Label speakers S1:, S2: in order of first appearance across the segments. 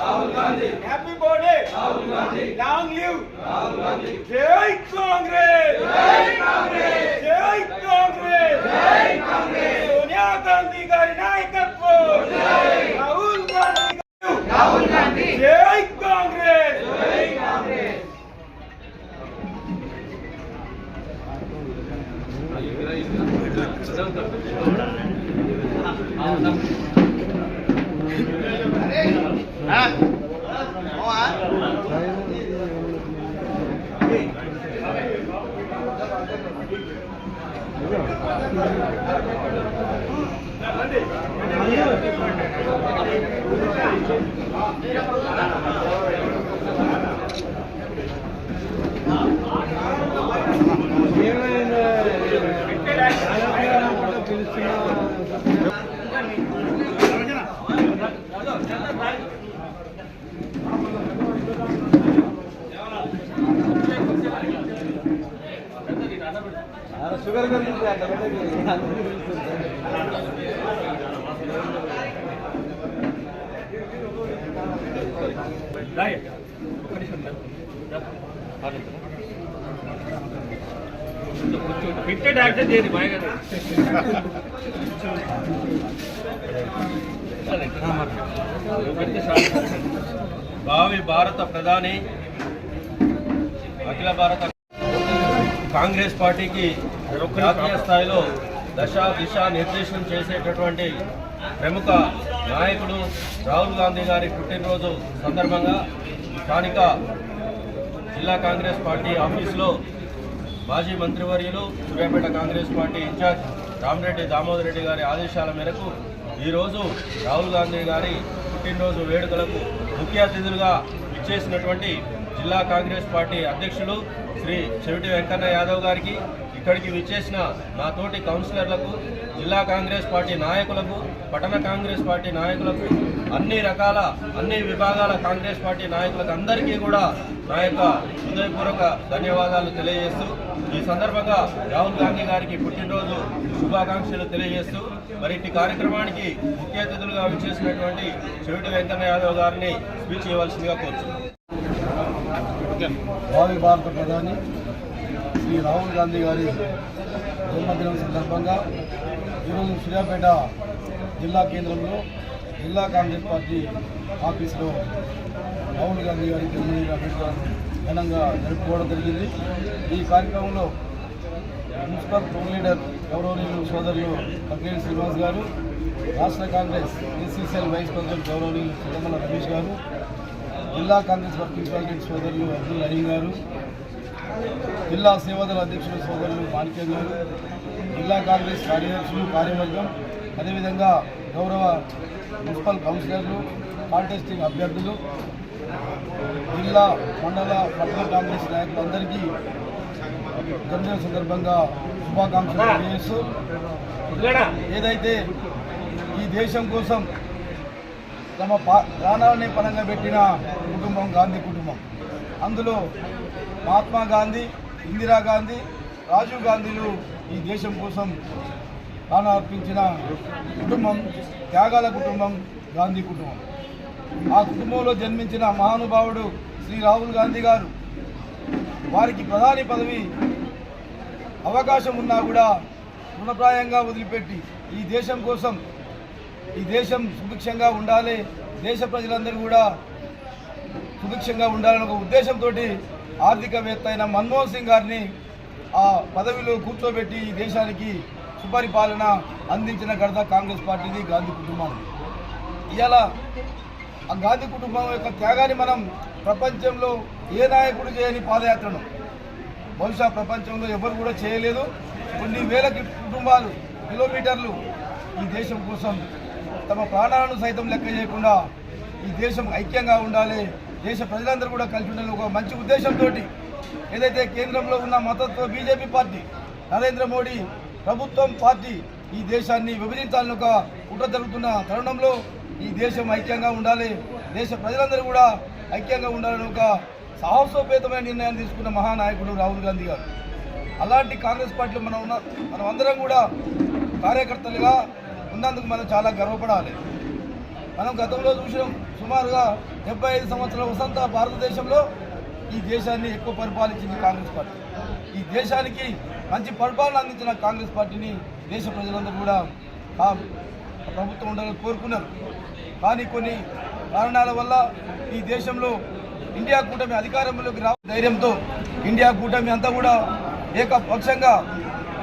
S1: Rahul Gandhi. Happy birthday, Rahul Gandhi. Long live Rahul Gandhi. Jai Congress. Jai Congress. Jai Congress. Jai Congress. Sonia Gandhi gari nayakatvam. Jai. Rahul Gandhi. Rahul Gandhi. Jai Congress. Jai Congress.
S2: Sugar
S3: భావి భారత ప్రధాని అఖిల భారత కాంగ్రెస్ పార్టీకి జాతీయ స్థాయిలో దిశ నిర్దేశం చేసేటటువంటి ప్రముఖ నాయకుడు రాహుల్ గాంధీ గారి పుట్టినరోజు సందర్భంగా స్థానిక జిల్లా కాంగ్రెస్ పార్టీ ఆఫీసులో మాజీ మంత్రివర్యులు సూర్యాపేట కాంగ్రెస్ పార్టీ ఇన్ఛార్జ్ రామిరెడ్డి దామోదర్ రెడ్డి గారి ఆదేశాల మేరకు ఈరోజు రాహుల్ గాంధీ గారి పుట్టినరోజు వేడుకలకు ముఖ్య అతిథులుగా ఇచ్చేసినటువంటి జిల్లా కాంగ్రెస్ పార్టీ అధ్యక్షులు శ్రీ చెవిటి వెంకన్న యాదవ్ గారికి, ఇక్కడికి విచ్చేసిన నా తోటి కౌన్సిలర్లకు, జిల్లా కాంగ్రెస్ పార్టీ నాయకులకు, పట్టణ కాంగ్రెస్ పార్టీ నాయకులకు, అన్ని విభాగాల కాంగ్రెస్ పార్టీ నాయకులకు అందరికీ కూడా నా యొక్క హృదయపూర్వక ధన్యవాదాలు తెలియజేస్తూ ఈ సందర్భంగా రాహుల్ గాంధీ గారికి పుట్టినరోజు శుభాకాంక్షలు తెలియజేస్తూ మరి ఇట్టి కార్యక్రమానికి ముఖ్య అతిథులుగా విచ్చేసినటువంటి చెవిటి వెంకన్న యాదవ్ గారిని స్పీచ్ ఇవ్వాల్సిందిగా కోరుతున్నాను.
S2: భావి భారత ప్రధాని శ్రీ రాహుల్ గాంధీ గారి జన్మదినం సందర్భంగా ఈరోజు సూర్యాపేట జిల్లా కేంద్రంలో జిల్లా కాంగ్రెస్ పార్టీ ఆఫీసులో రాహుల్ గాంధీ గారి జన్మదిన వేడుక ఘనంగా జరుపుకోవడం జరిగింది. ఈ కార్యక్రమంలో మున్సిపల్ టౌన్ లీడర్ గౌరవనీయులు సోదరులు పక్కేటి శ్రీనివాస్ గారు, రాష్ట్ర కాంగ్రెస్ ఎస్సీసీఎల్ వైస్ ప్రెసిడెంట్ గౌరవనీయులు సుగమల రమేష్ గారు, జిల్లా కాంగ్రెస్ వర్కింగ్ ప్రెసిడెంట్ సోదరులు అబ్దుల్ అలీం గారు, జిల్లా సేవాదళ అధ్యక్షులు సోదరులు మాణిక్యం గారు, జిల్లా కాంగ్రెస్ కార్యదర్శులు కార్యవర్గం, అదేవిధంగా గౌరవ మున్సిపల్ కౌన్సిలర్లు, కాంటెస్టింగ్ అభ్యర్థులు, జిల్లా మండల పట్టణ కాంగ్రెస్ నాయకులందరికీ జన్మదిన సందర్భంగా శుభాకాంక్షలు తెలియజేస్తూ ఏదైతే ఈ దేశం కోసం తమ ప్రాణాలని పణంగా పెట్టిన కుటుంబం గాంధీ కుటుంబం, అందులో మహాత్మా గాంధీ, ఇందిరాగాంధీ, రాజీవ్ గాంధీలు ఈ దేశం కోసం ప్రాణాలు అర్పించిన కుటుంబం, త్యాగాల కుటుంబం గాంధీ కుటుంబం. ఆ కుటుంబంలో జన్మించిన మహానుభావుడు శ్రీ రాహుల్ గాంధీ గారు వారికి ప్రధాని పదవి అవకాశం ఉన్నా కూడా రుణప్రాయంగా వదిలిపెట్టి ఈ దేశం కోసం, ఈ దేశం సుభిక్షంగా ఉండాలి, దేశ ప్రజలందరూ కూడా సుభిక్షంగా ఉండాలనే ఒక ఉద్దేశంతో ఆర్థికవేత్త అయిన మన్మోహన్ సింగ్ గారిని ఆ పదవిలో కూర్చోబెట్టి ఈ దేశానికి సుపరిపాలన అందించిన ఘనత కాంగ్రెస్ పార్టీది, గాంధీ కుటుంబాన్ని. ఇవాళ ఆ గాంధీ కుటుంబం యొక్క త్యాగాన్ని మనం ప్రపంచంలో ఏ నాయకుడు చేయని పాదయాత్రను బహుశా ప్రపంచంలో ఎవరు కూడా చేయలేదు. కొన్ని వేల కుటుంబాలు, కిలోమీటర్లు ఈ దేశం కోసం తమ ప్రాణాలను సైతం లెక్క చేయకుండా ఈ దేశం ఐక్యంగా ఉండాలి, దేశ ప్రజలందరూ కూడా కలిసి ఉండాలి ఒక మంచి ఉద్దేశంతో ఏదైతే కేంద్రంలో ఉన్న మద్దతు బీజేపీ పార్టీ, నరేంద్ర మోడీ ప్రభుత్వం పార్టీ ఈ దేశాన్ని విభజించాలని ఒక కుట్ర జరుగుతున్న తరుణంలో ఈ దేశం ఐక్యంగా ఉండాలి, దేశ ప్రజలందరూ కూడా ఐక్యంగా ఉండాలని ఒక సాహసోపేతమైన నిర్ణయాన్ని తీసుకున్న మహానాయకుడు రాహుల్ గాంధీ గారు. అలాంటి కాంగ్రెస్ పార్టీలో మనం అందరం కూడా కార్యకర్తలుగా ఉన్నందుకు మనం చాలా గర్వపడాలి. మనం గతంలో చూసినాం, సుమారుగా 75 సంవత్సరాల వసంత భారతదేశంలో ఈ దేశాన్ని ఎక్కువ పరిపాలించింది కాంగ్రెస్ పార్టీ. ఈ దేశానికి మంచి పరిపాలన అందించిన కాంగ్రెస్ పార్టీని దేశ ప్రజలందరూ కూడా ప్రభుత్వం ఉండాలని కోరుకున్నారు. కానీ కొన్ని కారణాల వల్ల ఈ దేశంలో ఇండియా కూటమి అధికారంలోకి ధైర్యంతో ఇండియా కూటమి అంతా కూడా ఏకపక్షంగా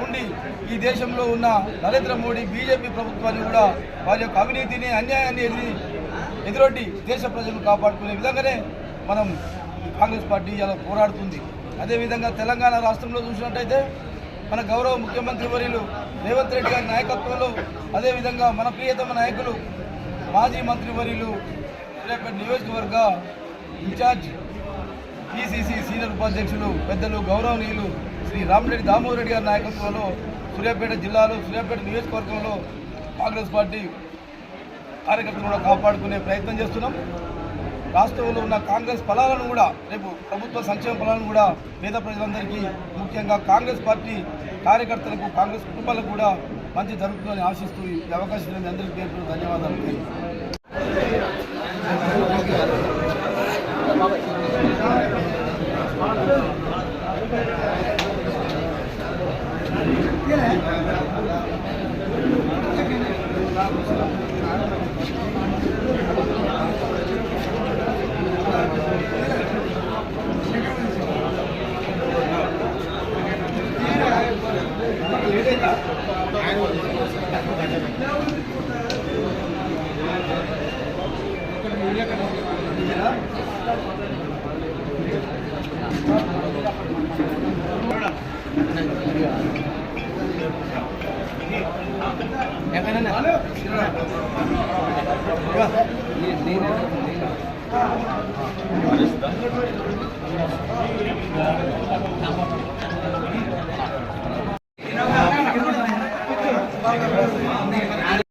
S2: ఉండి ఈ దేశంలో ఉన్న నరేంద్ర మోడీ బీజేపీ ప్రభుత్వాన్ని కూడా వారి యొక్క అవినీతిని అన్యాయాన్ని ఎదురొడ్డి దేశ ప్రజలను కాపాడుకునే విధంగానే మనం కాంగ్రెస్ పార్టీ ఇలా పోరాడుతుంది. అదేవిధంగా తెలంగాణ రాష్ట్రంలో చూసినట్టయితే మన గౌరవ ముఖ్యమంత్రి వర్యులు రేవంత్ రెడ్డి గారి నాయకత్వంలో, అదేవిధంగా మన ప్రియతమ నాయకులు మాజీ మంత్రి వర్యులు సూర్యాపేట నియోజకవర్గ ఇన్ఛార్జ్ పిసిసి సీనియర్ ఉపాధ్యక్షులు పెద్దలు గౌరవనీయులు శ్రీ రామిరెడ్డి దామోదర్ రెడ్డి గారి నాయకత్వంలో సూర్యాపేట జిల్లాలో సూర్యాపేట నియోజకవర్గంలో కాంగ్రెస్ పార్టీ కార్యకర్తలు కూడా కాపాడుకునే ప్రయత్నం చేస్తున్నాం. రాష్ట్రంలో ఉన్న కాంగ్రెస్ ఫలాలను కూడా రేపు ప్రభుత్వ సంక్షేమ ఫలాలను కూడా పేద ప్రజలందరికీ, ముఖ్యంగా కాంగ్రెస్ పార్టీ కార్యకర్తలకు, కాంగ్రెస్ కుటుంబాలకు కూడా మంచి జరుగుతుందని ఆశిస్తూ ఈ అవకాశం మీ అందరికీ పేరు ధన్యవాదాలు.